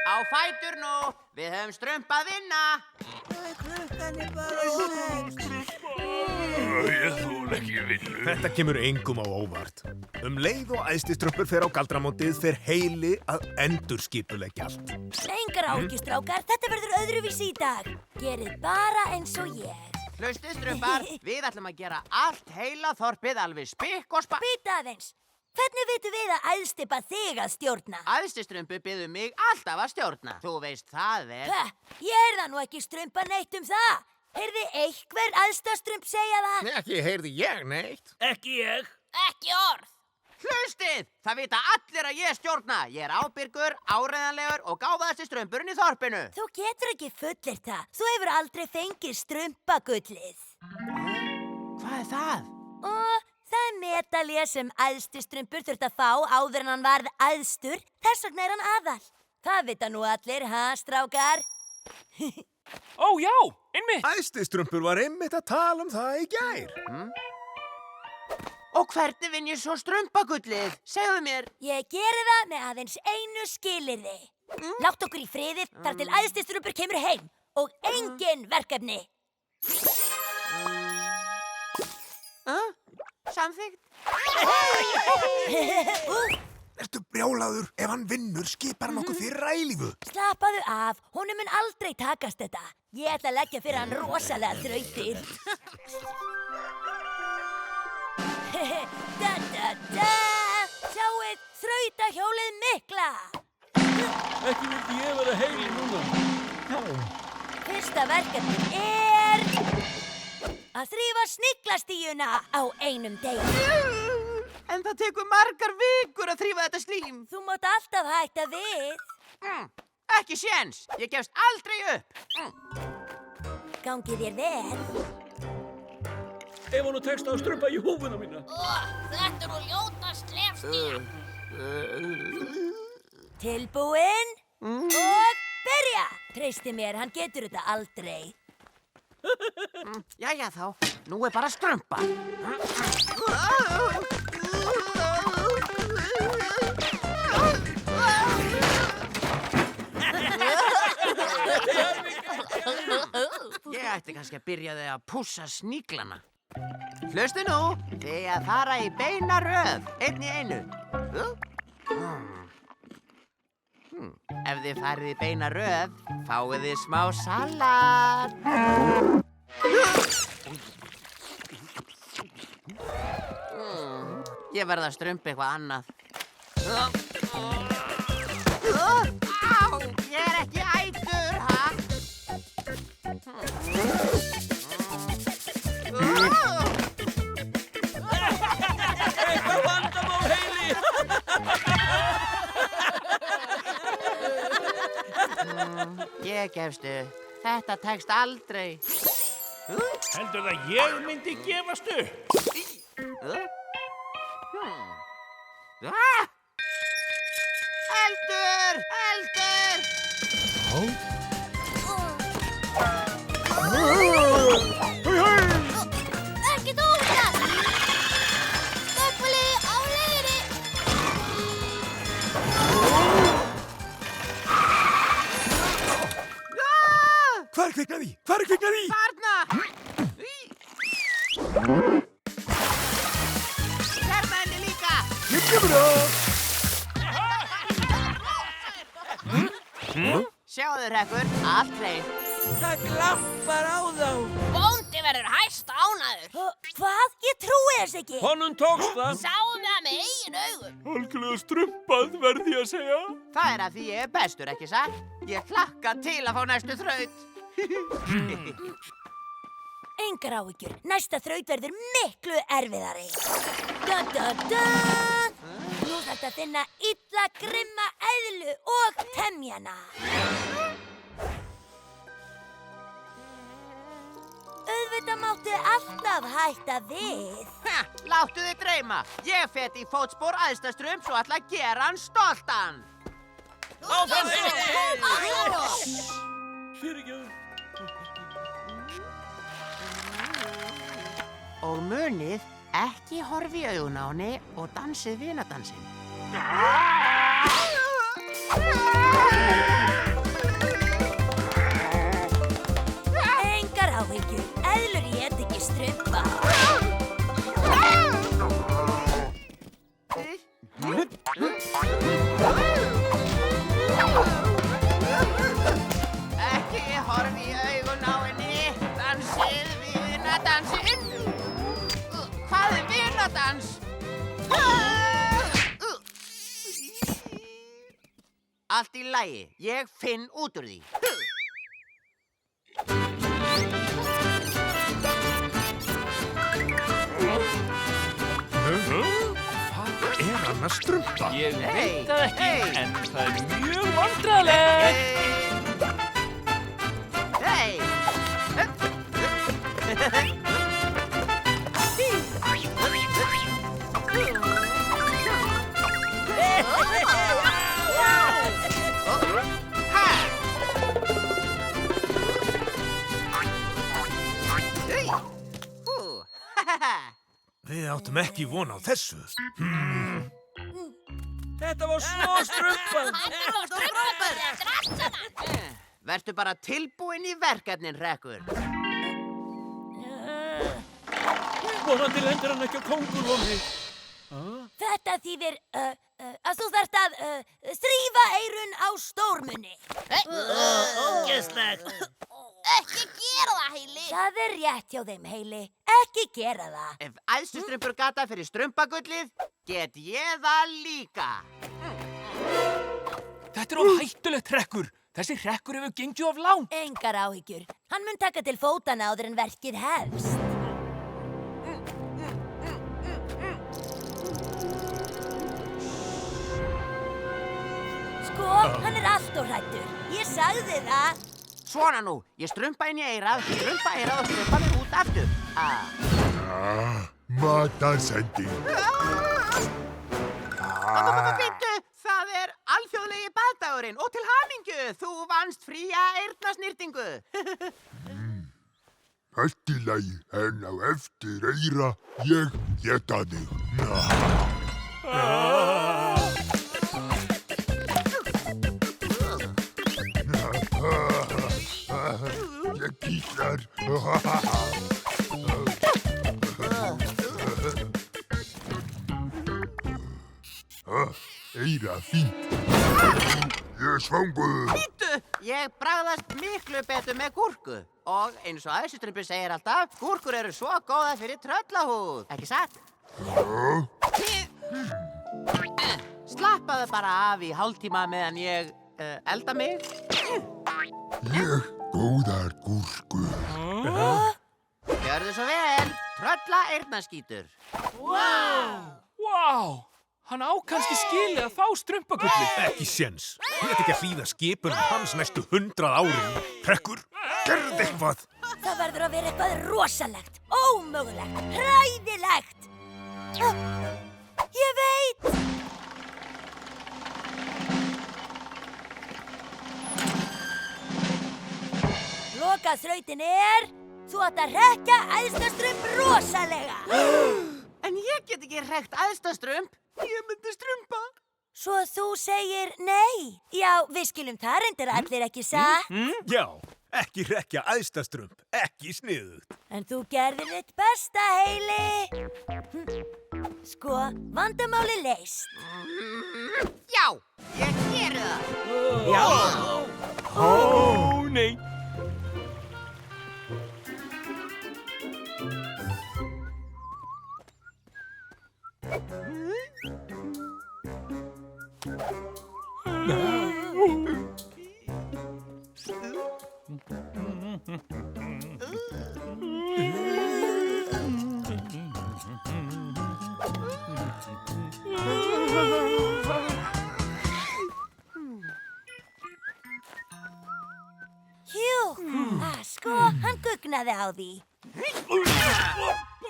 Á fætur nú, við höfum strump að vinna. Klukkan bara 6. Ég þól ekki vinnu. Þetta kemur engum á óvart. Leið og æðstistrumpur fer á galdramótið fer heili að endurskipuleggja allt. Engar áhyggjur, strákar, þetta verður öðruvísi í dag. Gerið bara eins og ég. Hlustið strumpar, við ætlum að gera allt heila þorpið alveg spikk og spann. Bíddu aðeins. Hvernig vitum við að æðstipa þig að stjórna? Æðstistrumpu biður mig alltaf að stjórna. Þú veist það vel. Ég heyrði nú ekki strumpa neitt það. Heyrði einhver æðstastrump segja það? Ekki heyrði ég neitt. Ekki ég. Ekki orð. Hlustið! Það vita allir að ég stjórna. Ég er ábyrgur, áreiðanlegur og gáfaðasti strumpurinn í þorpinu. Þú getur ekki fullyrt það. Þú hefur aldrei fengið strumpagullið. Hvað er það? Og það er medalja sem æðstistrumpur þurft að fá áður en hann varð æðstur. Þess vegna er hann aðal. Það vita nú allir, strákar? Ó, já, einmitt. Æðstistrumpur var einmitt að tala það í gær. Og hvernig vinn ég svo strumpagullið? Segðu mér. Ég geri það með aðeins einu skilyrði. Látt okkur í friði þar til æðstistrumpur kemur heim og engin verkefni. Samþykkt? Ertu brjálaður? Ef hann vinnur skipar hann okkur fyrir ælífu. Slappaðu af, honum mun aldrei takast þetta. Ég ætla að leggja fyrir hann rosalega þrautir. Sjáið þrautahjólið mikla. Ekki vildi ég vera heili núna. Fyrsta verkefni er að þrífa sniglastíuna á einum degi. En það tekur margar vikur að þrífa þetta slím. Þú mátt alltaf hætta við. Ekki séns. Ég gefst aldrei upp. Gangi þér vel. Ef hann tekst að strumpa í húfuna mína. Þetta nú ljóta slefstíð. Tilbúinn og byrja. Treysti mér, hann getur þetta aldrei. Jæja þá, nú er bara að strumpa. Ég ætti kannski að byrja þig að pússa sníglana. Hlustu nú, þið að fara í beina röð, einn í einu. Ef þið farið í beina röð, fáið þið smá salat. Ég verð að strumpa eitthvað annað. Á, ég er ekki ætur, ha? Eitthvað vandamál heili. Ég gefst upp. Þetta tekst aldrei. Heldur það ég myndi gefast upp? Eldur! Eldur! Ekki dóta! Stökkvali á leiðinni! Hvar kviknaði? Hvar kviknaði? Þarna! Hérna henni líka! Ég kemur það! Sjáðu Hrekkur, allt hreint. Það glampar á þá. Bóndi verður hæst ánæður. Hvað? Ég trúi þess ekki. Honum tókst það. Sáum það með eigin augum. Algjörlega strumpað verði ég að segja. Það er að því ég er bestur, ekki satt? Ég hlakka til að fá næstu þraut. Engar áhyggjur. Næsta þraut verður miklu erfiðari. Nú þarftu að finna illa grimma eðlu og temjana. Auðvitað máttu alltaf hætta við. Láttu þið dreyma. Ég fet í fótspor æðstastrumps og ætla að gera hann stoltan. Fyrirgefðu. Og munið, ekki horfi í augun á henni og dansið vinadansinn. Jóladans! Allt í lagi, ég finn út úr því. Hvað er hann að strumpa? Ég Hey, veit það ekki, hey. en það er mjög vandræðilegt. Hey! Við áttum ekki von á þessu. Þetta var snjóstrumpan. Vertu bara tilbúinn í verkefnin, Hrekkur. Vonandi lendir hann ekki á kóngulóni. Þetta þýðir að þú þarft að þrífa eyrun á stórmunni. Ógeðslegt. Ekki gera það, Heili. Það er rétt hjá þeim, Heili. Ekki gera það. Ef æðstustrumpur gata fyrir strumpagullið, get ég það líka. Þetta er of hættulegt Hrekkur. Þessi Hrekkur hefur gengið of langt. Engar áhyggjur. Hann mun taka til fótana áður en verkið hefst. Sko, hann er allt of hræddur. Ég sagði það. Svona nú, ég strumpa inn í eyrað og strumpa mig út aftur. Matarsending. Býttu, það er alþjóðlegi baðdagurinn og til hamingju, þú vannst fría eyrnasnyrtingu. Allt í lagi, en á eftir eyra, ég geta þig. Ég kíklar. Eyra fínt. Ég er svangur. Býttu, ég bragðast miklu betur með gúrku. Og eins og æðstustrumpur segir alltaf, gúrkur eru svo góða fyrir tröllahúð. Ekki satt? Slappaðu bara af í hálftíma meðan ég elda mig. Ég góðar gúrkur. Gjörðu svo vel, trölla eyrnaskítur. Vá, hann á kannski skilið að fá strumpagullið. Ekki séns. Þú ert ekki að hlýða skipunum hans næstu 100 árin. Hrekkur, gerðu eitthvað. Það verður að vera eitthvað rosalegt, ómögulegt, hræðilegt. Ég veit! Lokaþrautin er, þú átt að hrekja æðstastrump rosalega. En ég get ekki hrekt æðstastrump. Ég myndi strumpa. Svo þú segir nei? Já, við skiljum það reyndir allir ekki satt. Já, ekki hrekja æðstastrump, ekki sniðugt. En þú gerðir þitt besta, Heili. Sko, vandamáli leyst. Já, ég geri það. Ó, nei. Sko, hann gugnaði á því.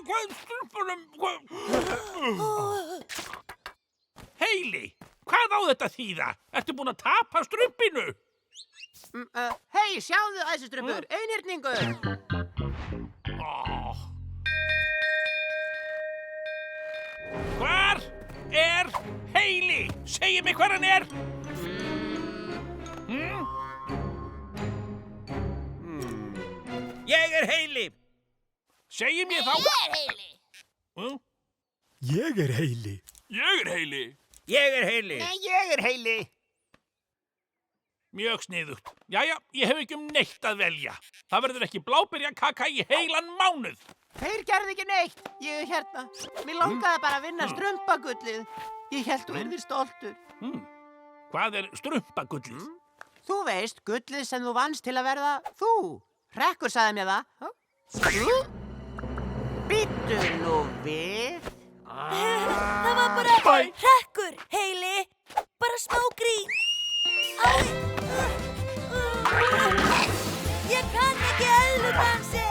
Hvað er strumpunum? Heili, hvað á þetta þýða? Ertu búin að tapa strumpinu? Hei, sjáðu æðstustrumpur, einhyrningur. Hvar er Heili? Segðu mig hvar hann er. Ég er Heili. Segðu mér þá. Ég er Heili. Ég er Heili. Ég er Heili. Ég er Heili. Nei, ég er Heili. Mjög sniðugt. Jæja, ég hef ekki neitt að velja. Það verður ekki bláberjakaka í heilan mánuð. Þeir gerðu ekki neitt. Ég er hérna. Mér langaði bara að vinna strumpagullið. Ég hélt þú yrðir stoltur. Hvað er strumpagullið? Þú veist, gullið sem þú vannst til að verða þú. Hrekkur sagði mér það. Bíddu nú við. Það var bara hrekkur, Hailey. Bara smá grín. Æ. Ég kann ekki eðludansi.